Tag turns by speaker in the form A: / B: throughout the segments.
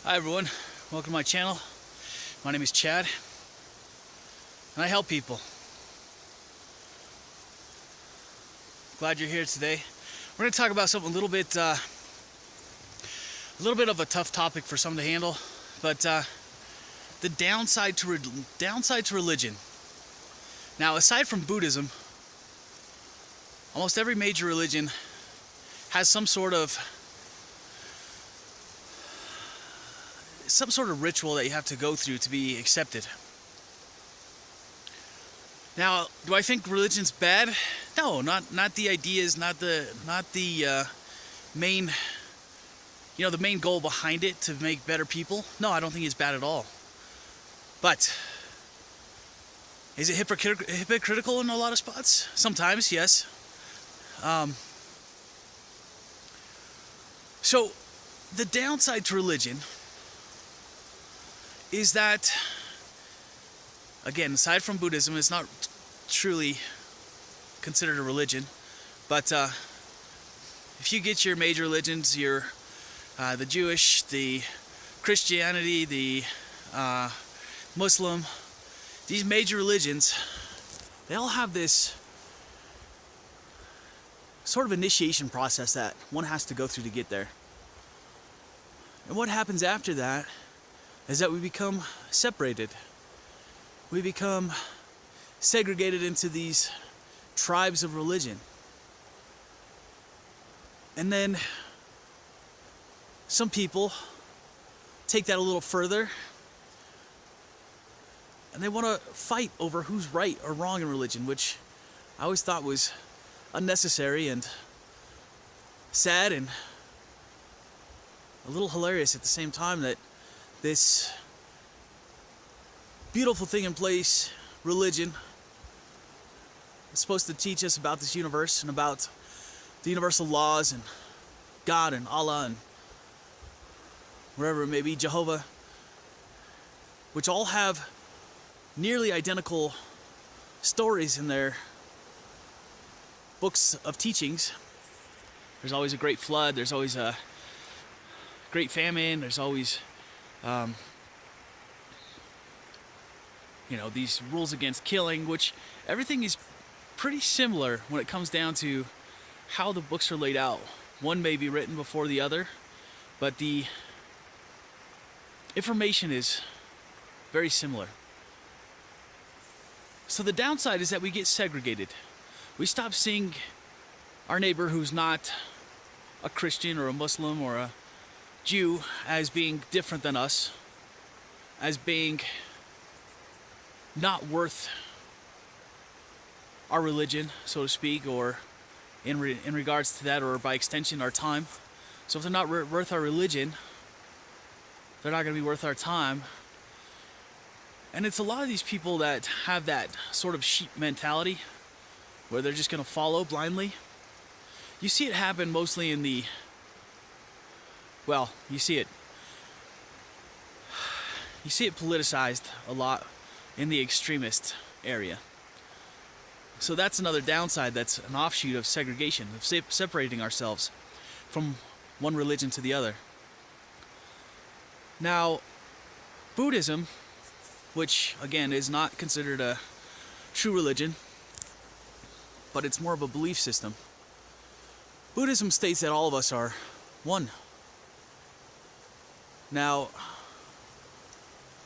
A: Hi everyone, welcome to my channel. My name is Chad, and I help people. Glad you're here today. We're going to talk about something a little bit of a tough topic for some to handle, but the downside to religion. Now, aside from Buddhism, almost every major religion has some sort of ritual that you have to go through to be accepted. Now, do I think religion's bad? No, not the ideas, not the main, the main goal behind it to make better people. No, I don't think it's bad at all. But is it hypocritical in a lot of spots? Sometimes, yes. So the downside to religion is that, again, aside from Buddhism, it's not truly considered a religion, but if you get your major religions, the Jewish, the Christianity, the Muslim, these major religions, they all have this sort of initiation process that one has to go through to get there. And what happens after that is that we become separated. We become segregated into these tribes of religion. And then some people take that a little further, and they want to fight over who's right or wrong in religion, which I always thought was unnecessary and sad and a little hilarious at the same time, that this beautiful thing in place, religion, is supposed to teach us about this universe and about the universal laws and God and Allah and wherever it may be, Jehovah, which all have nearly identical stories in their books of teachings. There's always a great flood, there's always a great famine, there's always these rules against killing, which everything is pretty similar when it comes down to how the books are laid out. One may be written before the other, but the information is very similar. So the downside is that we get segregated. We stop seeing our neighbor who's not a Christian or a Muslim or a Jew as being different than us, as being not worth our religion, so to speak, or in regards to that, or by extension, our time. So if they're not worth our religion, they're not going to be worth our time. And it's a lot of these people that have that sort of sheep mentality, where they're just going to follow blindly. You see it happen mostly in you see it politicized a lot in the extremist area. So that's another downside, that's an offshoot of segregation, of separating ourselves from one religion to the other. Now, Buddhism, which again is not considered a true religion, but it's more of a belief system. Buddhism states that all of us are one. Now,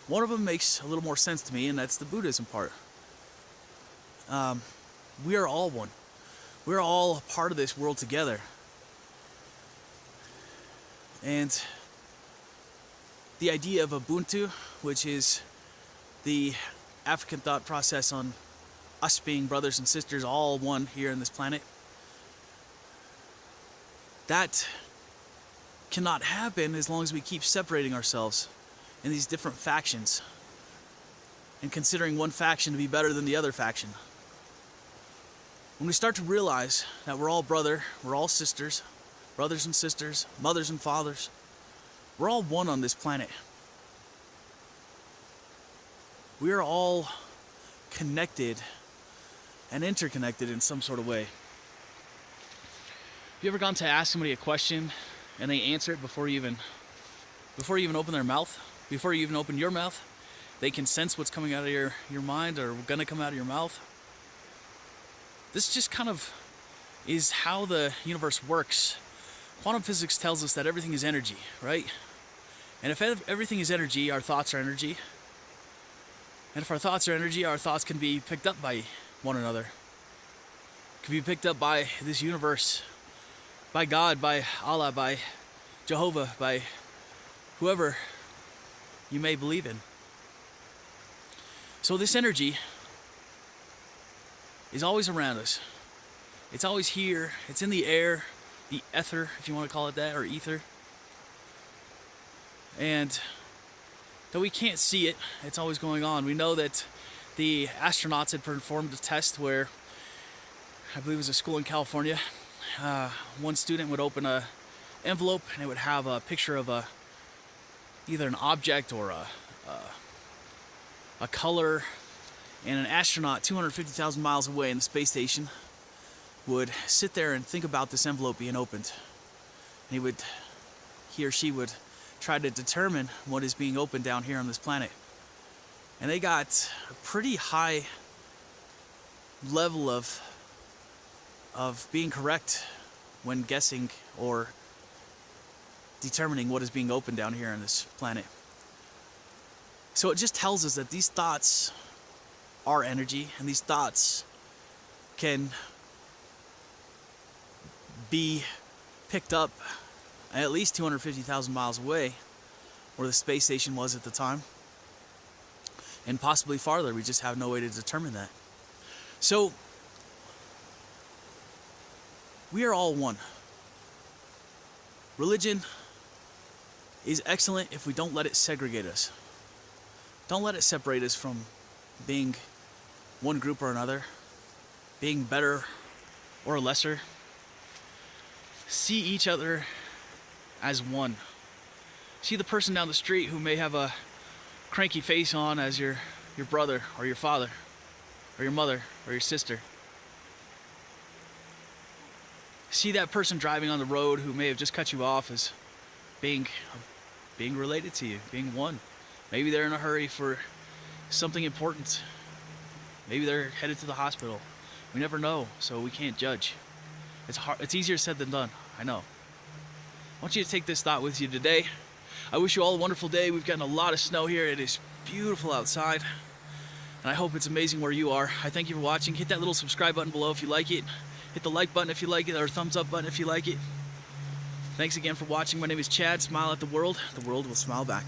A: one of them makes a little more sense to me, and that's the Buddhism part. We are all one. We're all a part of this world together. And the idea of Ubuntu, which is the African thought process on us being brothers and sisters, all one here on this planet, that cannot happen as long as we keep separating ourselves in these different factions and considering one faction to be better than the other faction. When we start to realize that we're all we're all sisters, brothers and sisters, mothers and fathers, we're all one on this planet. We are all connected and interconnected in some sort of way. Have you ever gone to ask somebody a question and they answer it before you even before you even open their mouth, before you even open your mouth, they can sense what's coming out of your mind or gonna come out of your mouth. This just kind of is how the universe works. Quantum physics tells us that everything is energy, right? And if everything is energy, our thoughts are energy. And if our thoughts are energy, our thoughts can be picked up by one another. Can be picked up by this universe, by God, by Allah, by Jehovah, by whoever you may believe in. So this energy is always around us. It's always here. It's in the air, the ether, if you want to call it that, or ether. And though we can't see it, it's always going on. We know that the astronauts had performed a test where, I believe it was a school in California, one student would open an envelope and it would have a picture of either an object or a color, and an astronaut 250,000 miles away in the space station would sit there and think about this envelope being opened. And he or she would try to determine what is being opened down here on this planet. And they got a pretty high level of being correct when guessing or determining what is being opened down here on this planet. So it just tells us that these thoughts are energy, and these thoughts can be picked up at least 250,000 miles away, where the space station was at the time, and possibly farther. We just have no way to determine that. So we are all one. Religion is excellent if we don't let it segregate us. Don't let it separate us from being one group or another, being better or lesser. See each other as one. See the person down the street who may have a cranky face on as your brother or your father or your mother or your sister. See that person driving on the road who may have just cut you off as being related to you, being one. Maybe they're in a hurry for something important. Maybe they're headed to the hospital. We never know, so we can't judge. It's easier said than done, I know. I want you to take this thought with you today. I wish you all a wonderful day. We've gotten a lot of snow here. It is beautiful outside. And I hope it's amazing where you are. I thank you for watching. Hit that little subscribe button below if you like it. Hit the like button if you like it, or thumbs up button if you like it. Thanks again for watching. My name is Chad. Smile at the world. The world will smile back.